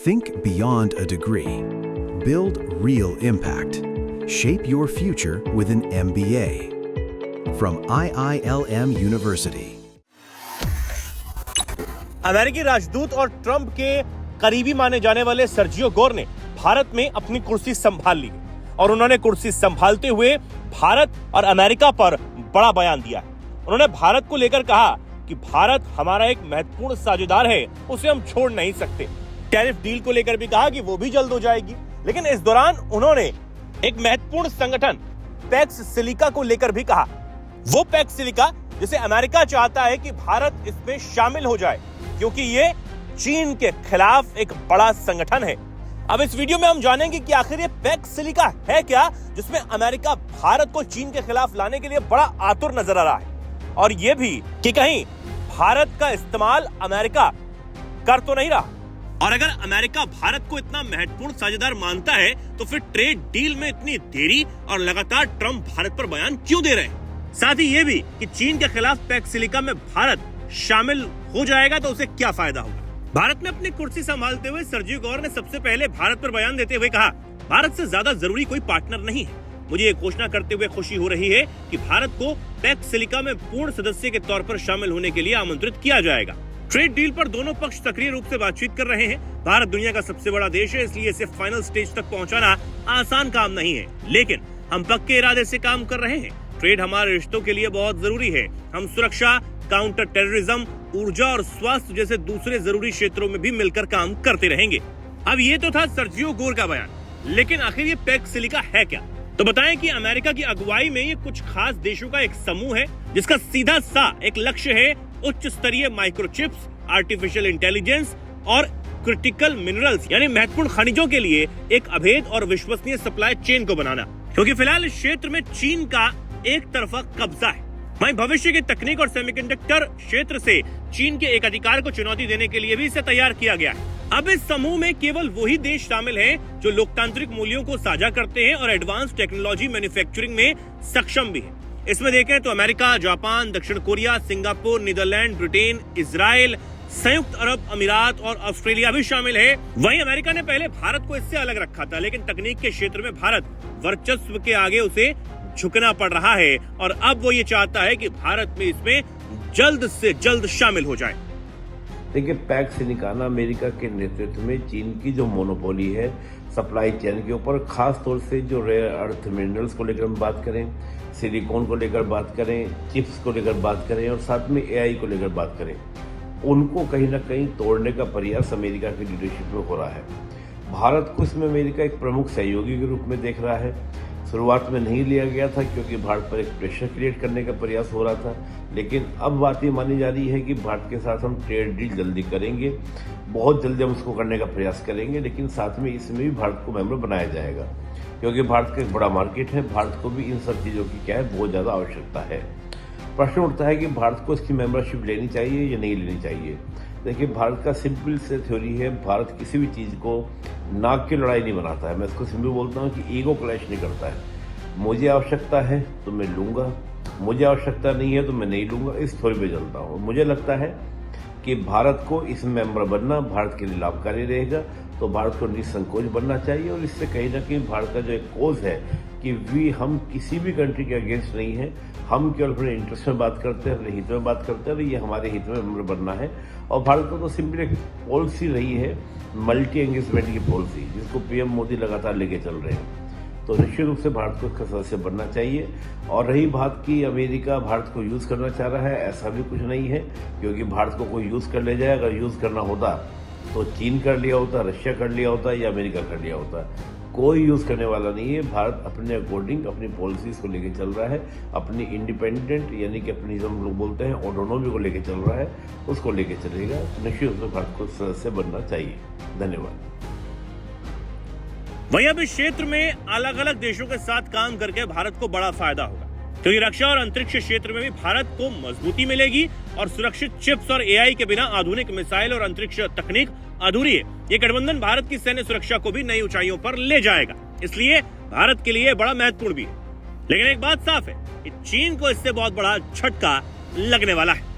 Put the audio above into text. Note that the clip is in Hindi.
Think beyond a degree. Build real impact. Shape your future with an MBA. From IILM University. अमेरिकी राजदूत और ट्रंप के करीबी माने जाने वाले सर्जियो गोर ने भारत में अपनी कुर्सी संभाल ली और उन्होंने कुर्सी संभालते हुए भारत और अमेरिका पर बड़ा बयान दिया। उन्होंने भारत को लेकर कहा कि भारत हमारा एक महत्वपूर्ण साझेदार है, उसे हम छोड़ नहीं सकते। टैरिफ डील को लेकर भी कहा कि वो भी जल्द हो जाएगी। लेकिन इस दौरान उन्होंने एक महत्वपूर्ण संगठन पैक्स सिलिका को लेकर भी कहा, वो पैक्स सिलिका जिसे अमेरिका चाहता है कि भारत इसमें शामिल हो जाए, क्योंकि ये चीन के खिलाफ एक बड़ा संगठन है। अब इस वीडियो में हम जानेंगे कि आखिर ये पैक्स सिलिका है क्या, जिसमें अमेरिका भारत को चीन के खिलाफ लाने के लिए बड़ा आतुर नजर आ रहा है, और ये भी कि कहीं भारत का इस्तेमाल अमेरिका कर तो नहीं रहा। और अगर अमेरिका भारत को इतना महत्वपूर्ण साझेदार मानता है तो फिर ट्रेड डील में इतनी देरी और लगातार ट्रंप भारत पर बयान क्यों दे रहे हैं। साथ ही ये भी कि चीन के खिलाफ पैक्स सिलिका में भारत शामिल हो जाएगा तो उसे क्या फायदा होगा। भारत में अपनी कुर्सी संभालते हुए सर्जियो गोर ने सबसे पहले भारत पर बयान देते हुए कहा, भारत से ज्यादा जरूरी कोई पार्टनर नहीं है। मुझे ये घोषणा करते हुए खुशी हो रही है कि भारत को पैक्स सिलिका में पूर्ण सदस्य के तौर पर शामिल होने के लिए आमंत्रित किया जाएगा। ट्रेड डील पर दोनों पक्ष सक्रिय रूप से बातचीत कर रहे हैं। भारत दुनिया का सबसे बड़ा देश है, इसलिए इसे फाइनल स्टेज तक पहुंचाना आसान काम नहीं है, लेकिन हम पक्के इरादे से काम कर रहे हैं। ट्रेड हमारे रिश्तों के लिए बहुत जरूरी है। हम सुरक्षा, काउंटर टेररिज्म, ऊर्जा और स्वास्थ्य जैसे दूसरे जरूरी क्षेत्रों में भी मिलकर काम करते रहेंगे। अब ये तो था सर्जियो गोर का बयान, लेकिन आखिर ये पैक्स सिलिका है क्या? तो बताएं कि अमेरिका की अगुवाई में ये कुछ खास देशों का एक समूह है, जिसका सीधा सा एक लक्ष्य है उच्च स्तरीय माइक्रोचिप्स, आर्टिफिशियल इंटेलिजेंस और क्रिटिकल मिनरल्स यानी महत्वपूर्ण खनिजों के लिए एक अभेद और विश्वसनीय सप्लाई चेन को बनाना, क्योंकि फिलहाल इस क्षेत्र में चीन का एक तरफा कब्जा है। वहीं भविष्य की तकनीक और सेमीकंडक्टर क्षेत्र से चीन के एक अधिकार को चुनौती देने के लिए भी इसे तैयार किया गया है। अब इस समूह में केवल वही देश शामिल हैं जो लोकतांत्रिक मूल्यों को साझा करते हैं और एडवांस टेक्नोलॉजी मैन्युफैक्चरिंग में सक्षम भी है। इसमें देखें तो अमेरिका, जापान, दक्षिण Korea, Singapore, Netherlands, Britain, Israel, संयुक्त अरब अमीरात और ऑस्ट्रेलिया भी शामिल है। वहीं अमेरिका ने पहले भारत को इससे अलग रखा था, लेकिन तकनीक के क्षेत्र में भारत वर्चस्व के आगे उसे झुकना पड़ रहा है और अब वो ये चाहता है कि भारत में इसमें जल्द से जल्द शामिल हो जाए। देखिए, पैक्स सिलिका अमेरिका के नेतृत्व में चीन की जो मोनोपोली है सप्लाई चेन के ऊपर, खास तौर से जो रेयर अर्थ मिनरल्स को लेकर हम बात करें, सिलिकॉन को लेकर बात करें, चिप्स को लेकर बात करें और साथ में एआई को लेकर बात करें, उनको कहीं ना कहीं तोड़ने का प्रयास अमेरिका की लीडरशिप में हो रहा है। भारत को इसमें अमेरिका एक प्रमुख सहयोगी के रूप में देख रहा है। शुरुआत में नहीं लिया गया था क्योंकि भारत पर एक प्रेशर क्रिएट करने का प्रयास हो रहा था, लेकिन अब बात ये मानी जा रही है कि भारत के साथ हम ट्रेड डील जल्दी करेंगे, बहुत जल्दी हम उसको करने का प्रयास करेंगे, लेकिन साथ में इसमें भी भारत को मेंबर बनाया जाएगा, क्योंकि भारत का एक बड़ा मार्केट है। भारत को भी इन सब चीज़ों की क्या है, बहुत ज़्यादा आवश्यकता है। प्रश्न उठता है कि भारत को इसकी मेंबरशिप लेनी चाहिए या नहीं लेनी चाहिए। देखिए, भारत का सिंपल से थ्योरी है, भारत किसी भी चीज़ को नाक की लड़ाई नहीं बनाता है। मैं इसको सिंपल बोलता हूँ कि ईगो क्लैश नहीं करता है। मुझे आवश्यकता है तो मैं लूँगा, मुझे आवश्यकता नहीं है तो मैं नहीं लूँगा, इस थ्योरी पे चलता हूँ। मुझे लगता है कि भारत को इस मेंबर बनना भारत के लिए लाभकारी रहेगा, तो भारत को निसंकोच बनना चाहिए। और इससे कहीं ना कहीं भारत का जो एक कोज है कि हम किसी भी कंट्री के अगेंस्ट नहीं है, हम केवल अपने इंटरेस्ट में बात करते हैं, अपने हित में बात करते हैं, और ये हमारे हित में मेंबर बनना है। और भारत को तो सिंपल एक पॉलिसी रही है, मल्टी एंगेजमेंट की पॉलिसी, जिसको पीएम मोदी लगातार लेके चल रहे हैं। तो निश्चित रूप से भारत को इसका सदस्य बनना चाहिए। और रही बात कि अमेरिका भारत को यूज़ करना चाह रहा है, ऐसा भी कुछ नहीं है, क्योंकि भारत को कोई यूज़ कर ले जाए। अगर यूज़ करना होता तो चीन कर लिया होता, रशिया कर लिया होता या अमेरिका कर लिया होता। कोई यूज़ करने वाला नहीं है। भारत अपने अकॉर्डिंग अपनी पॉलिसीज़ को लेके चल रहा है, अपनी इंडिपेंडेंट यानी कि अपनी जो हम लोग बोलते हैं ऑटोनॉमी को लेके चल रहा है, उसको लेके चलेगा। निश्चित रूप से भारत को सदस्य बनना चाहिए। धन्यवाद। वहीं अब इस क्षेत्र में अलग अलग देशों के साथ काम करके भारत को बड़ा फायदा होगा, क्योंकि रक्षा और अंतरिक्ष क्षेत्र में भी भारत को मजबूती मिलेगी और सुरक्षित चिप्स और एआई के बिना आधुनिक मिसाइल और अंतरिक्ष तकनीक अधूरी है। ये गठबंधन भारत की सैन्य सुरक्षा को भी नई ऊंचाइयों पर ले जाएगा, इसलिए भारत के लिए बड़ा महत्वपूर्ण भी है। लेकिन एक बात साफ है कि चीन को इससे बहुत बड़ा झटका लगने वाला है।